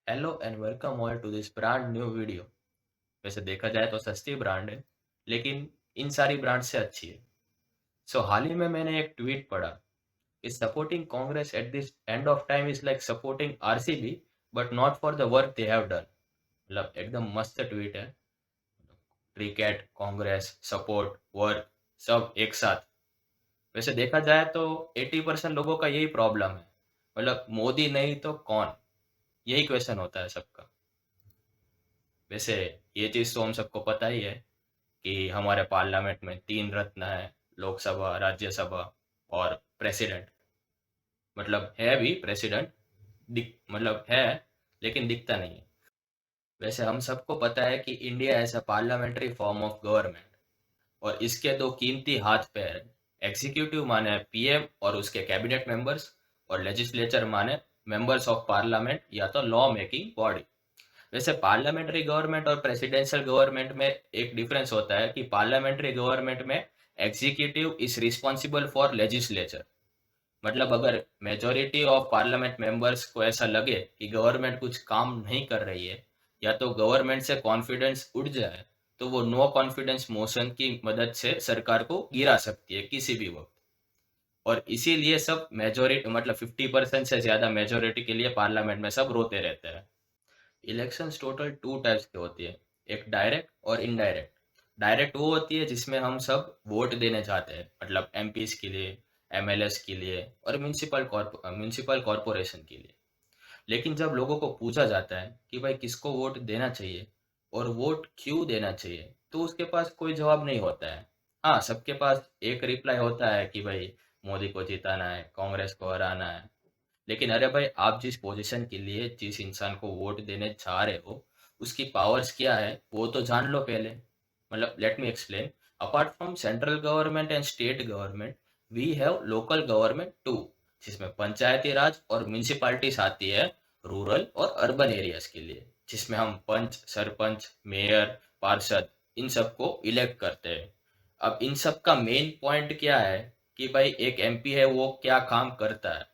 Hello and welcome all to this brand new video. वैसे देखा जाए तो सस्ती ब्रांड है, लेकिन इन सारी ब्रांड से अच्छी है। हाल ही में मैंने एक ट्वीट पढ़ा कि supporting Congress at this end of time is like supporting RCB but not for the work they have done. मतलब एकदम मस्त ट्वीट है। क्रिकेट, कांग्रेस, सपोर्ट, वर्क, सब एक साथ। वैसे देखा जाए तो 80% लोगों का यही प्रॉब्लम है। मतलब मोदी नहीं तो कौन, यही क्वेश्चन होता है सबका। वैसे ये चीज़ तो हम सबको पता ही है कि हमारे पार्लियामेंट में तीन रत्न है: लोकसभा, राज्यसभा और प्रेसिडेंट। मतलब है भी प्रेसिडेंट, दिख मतलब है, लेकिन दिखता नहीं है। वैसे हम सबको पता है कि India as a parliamentary form of government, और इसके दो कीमती हाथ पैर हैं। एग्जीक्यूटिव माने पीएम और उसके कैबिनेट मेंबर्स, और लेजिस्लेचर माने मेंबर्स ऑफ पार्लियामेंट या तो लॉ मेकिंग बॉडी। वैसे पार्लियामेंट्री गवर्नमेंट और प्रेसिडेंशियल गवर्नमेंट में एक डिफरेंस होता है कि पार्लियामेंट्री गवर्नमेंट में executive is responsible for legislature. मतलब अगर मेजोरिटी ऑफ पार्लियामेंट मेंबर्स को ऐसा लगे कि गवर्नमेंट कुछ काम नहीं कर रही है, या तो गवर्नमेंट से कॉन्फिडेंस उड़ जाए, तो वो नो कॉन्फिडेंस मोशन की मदद से सरकार को गिरा सकती है किसी भी वक्त। और इसीलिए सब मेजोरिटी मतलब 50% से ज्यादा मेजोरिटी के लिए पार्लियामेंट में सब रोते रहते हैं। इलेक्शंस टोटल टू टाइप्स की होती है, एक डायरेक्ट और इनडायरेक्ट। डायरेक्ट वो होती है जिसमें हम सब वोट देने जाते हैं, मतलब एमपीज के लिए, एमएलएस के लिए और म्यूनिसिपल कॉरपोरेशन के लिए। लेकिन जब लोगों को पूछा जाता है कि भाई किसको वोट देना चाहिए और वोट क्यों देना चाहिए, तो उसके पास कोई जवाब नहीं होता है। हाँ, सबके पास एक रिप्लाई होता है कि भाई मोदी को जिताना है, कांग्रेस को हराना है। लेकिन अरे भाई, आप जिस पोजीशन के लिए जिस इंसान को वोट देने जा रहे हो, उसकी पावर्स क्या है वो तो जान लो पहले। मतलब let me explain. Apart from central government and state government, we have local government too, जिसमें पंचायती राज और म्यूनिसिपैलिटीज आती है रूरल और अर्बन एरियाज के लिए, जिसमें हम पंच, सरपंच, मेयर, पार्षद, इन सबको इलेक्ट करते हैं। अब इन सब का मेन पॉइंट क्या है कि भाई एक एमपी है वो क्या काम करता है,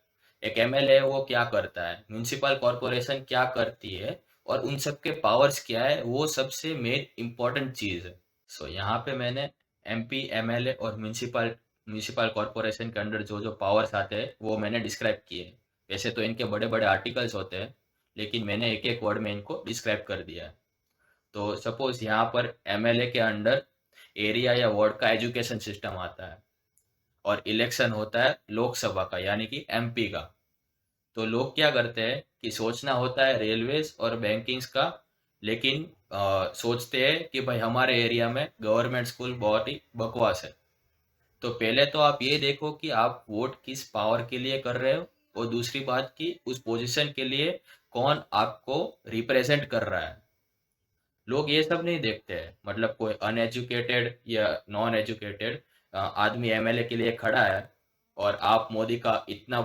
एक एमएलए है वो क्या करता है, म्यूनिसिपल कॉरपोरेशन क्या करती है, और उन सब के पावर्स क्या है, वो सबसे मेन इम्पोर्टेंट चीज़ है। यहाँ पे मैंने एमपी, एमएलए और म्यूनिसिपल म्यूनिसिपल कॉरपोरेशन के अंडर जो जो पावर्स आते हैं वो मैंने डिस्क्राइब किए हैं। वैसे तो इनके बड़े बड़े आर्टिकल्स होते हैं, लेकिन मैंने एक एक वर्ड में इनको डिस्क्राइब कर दिया है। तो सपोज यहाँ पर एमएलए के अंडर एरिया या वार्ड का एजुकेशन सिस्टम आता है, और इलेक्शन होता है लोकसभा का यानी कि एमपी का। तो लोग क्या करते हैं कि सोचना होता है रेलवेज और बैंकिंग्स का, लेकिन सोचते हैं कि भाई हमारे एरिया में गवर्नमेंट स्कूल बहुत ही बकवास है। तो पहले तो आप ये देखो कि आप वोट किस पावर के लिए कर रहे हो, और दूसरी बात कि उस पोजीशन के लिए कौन आपको रिप्रेजेंट कर रहा है। लोग ये सब नहीं देखते हैं। मतलब कोई अनएजुकेटेड या नॉन एजुकेटेड आदमी एमएलए के लिए खड़ा है, और आप मोदी का इतना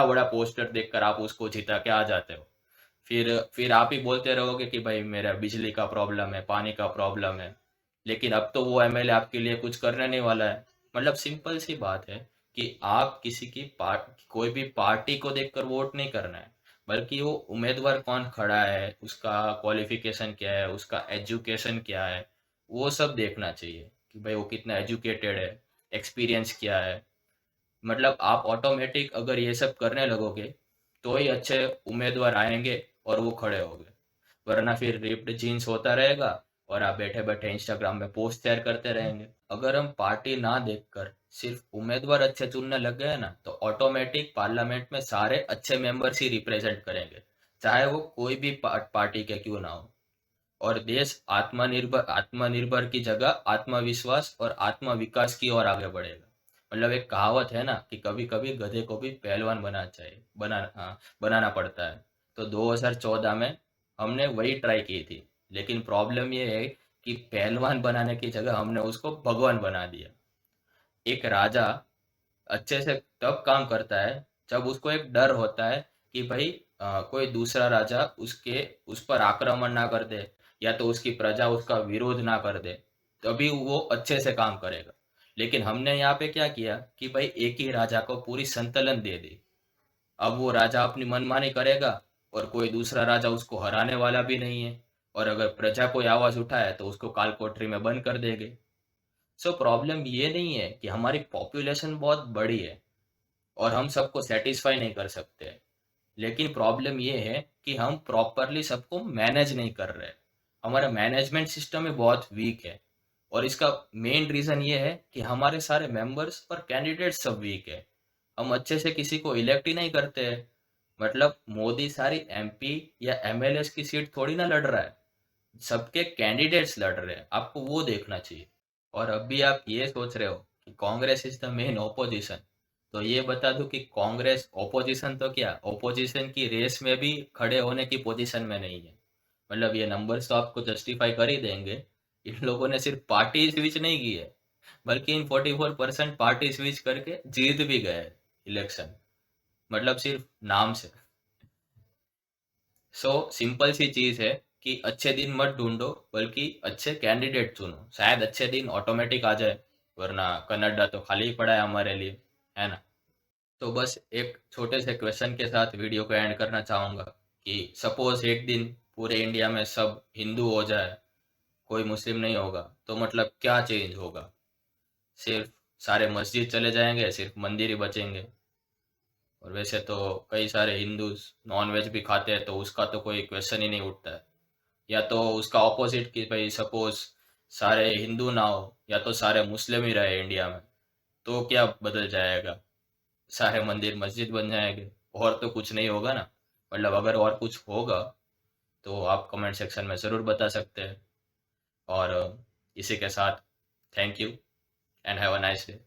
बड़ा पोस्टर देखकर आप उसको जिता के आ जाते हो। फिर आप ही बोलते रहोगे कि भाई मेरा बिजली का प्रॉब्लम है, पानी का प्रॉब्लम है। लेकिन अब तो वो एमएलए आपके लिए कुछ करने नहीं वाला है। मतलब सिंपल सी बात है कि आप किसी की कोई भी पार्टी को देखकर वोट नहीं करना है, बल्कि वो उम्मीदवार कौन खड़ा है, उसका क्वालिफिकेशन क्या है, उसका एजुकेशन क्या है, वो सब देखना चाहिए कि भाई वो कितना एजुकेटेड है, एक्सपीरियंस क्या है। मतलब आप ऑटोमेटिक अगर ये सब करने लगोगे, तो ही अच्छे उम्मीदवार आएंगे और वो खड़े होंगे। वरना फिर रिप्ड जीन्स होता रहेगा, और आप बैठे बैठे इंस्टाग्राम में पोस्ट शेयर करते रहेंगे। अगर हम पार्टी ना देखकर सिर्फ उम्मीदवार अच्छे चुनने लग गए ना, तो ऑटोमेटिक पार्लियामेंट में सारे अच्छे मेंबर्स ही रिप्रेजेंट करेंगे, चाहे वो कोई भी पार्टी के क्यों ना हो। और देश आत्मनिर्भर आत्मनिर्भर की जगह आत्मविश्वास और आत्म विकास की ओर आगे बढ़ेगा। मतलब एक कहावत है ना कि कभी कभी गधे को भी पहलवान बनाना पड़ता है। तो 2014 में हमने वही ट्राई की थी, लेकिन प्रॉब्लम ये है कि पहलवान बनाने की जगह हमने उसको भगवान बना दिया। एक राजा अच्छे से तब काम करता है जब उसको एक डर होता है कि भाई कोई दूसरा राजा उस पर आक्रमण ना कर दे, या तो उसकी प्रजा उसका विरोध ना कर दे, तभी वो अच्छे से काम करेगा। लेकिन हमने यहाँ पे क्या किया कि भाई एक ही राजा को पूरी संतलन दे दी। अब वो राजा अपनी मनमानी करेगा, और कोई दूसरा राजा उसको हराने वाला भी नहीं है, और अगर प्रजा कोई आवाज उठाए तो उसको काल कोठरी में बंद कर देंगे। सो प्रॉब्लम ये नहीं है कि हमारी पॉपुलेशन बहुत बड़ी है और हम सबको सेटिस्फाई नहीं कर सकते, लेकिन प्रॉब्लम ये है कि हम प्रॉपरली सबको मैनेज नहीं कर रहे। हमारा मैनेजमेंट सिस्टम ही बहुत वीक है, और इसका मेन रीजन ये है कि हमारे सारे मेंबर्स और कैंडिडेट्स सब वीक है। हम अच्छे से किसी को इलेक्ट ही नहीं करते हैं। मतलब मोदी सारी एमपी या एमएलएस की सीट थोड़ी ना लड़ रहा है, सबके कैंडिडेट्स लड़ रहे हैं, आपको वो देखना चाहिए। और अभी आप ये सोच रहे हो कि Congress is the main opposition, तो ये बता दूं कि कांग्रेस ओपोजिशन तो क्या, ओपोजिशन की रेस में भी खड़े होने की पोजीशन में नहीं है। मतलब ये नंबर्स तो आपको जस्टिफाई कर ही देंगे। इन लोगों ने सिर्फ पार्टी स्विच नहीं की है, बल्कि इन 44% पार्टी स्विच करके जीत भी गए इलेक्शन, मतलब सिर्फ नाम से। सो सिंपल सी चीज है कि अच्छे दिन मत ढूंढो, बल्कि अच्छे कैंडिडेट चुनो, शायद अच्छे दिन ऑटोमेटिक आ जाए, वरना कनाडा तो खाली ही पड़ा है हमारे लिए, है ना। तो बस एक छोटे से क्वेश्चन के साथ वीडियो को एंड करना चाहूंगा कि सपोज एक दिन पूरे इंडिया में सब हिंदू हो जाए, कोई मुस्लिम नहीं होगा, तो मतलब क्या चेंज होगा? सिर्फ सारे मस्जिद चले जाएंगे, सिर्फ मंदिर ही बचेंगे। और वैसे तो कई सारे हिंदूज नॉन वेज भी खाते हैं, तो उसका तो कोई क्वेश्चन ही नहीं उठता है। या तो उसका ऑपोजिट कि भाई सपोज सारे हिंदू ना हो, या तो सारे मुस्लिम ही रहे इंडिया में, तो क्या बदल जाएगा? सारे मंदिर मस्जिद बन जाएंगे, और तो कुछ नहीं होगा ना। मतलब अगर और कुछ होगा तो आप कमेंट सेक्शन में ज़रूर बता सकते हैं। और इसी के साथ thank you and have a nice day.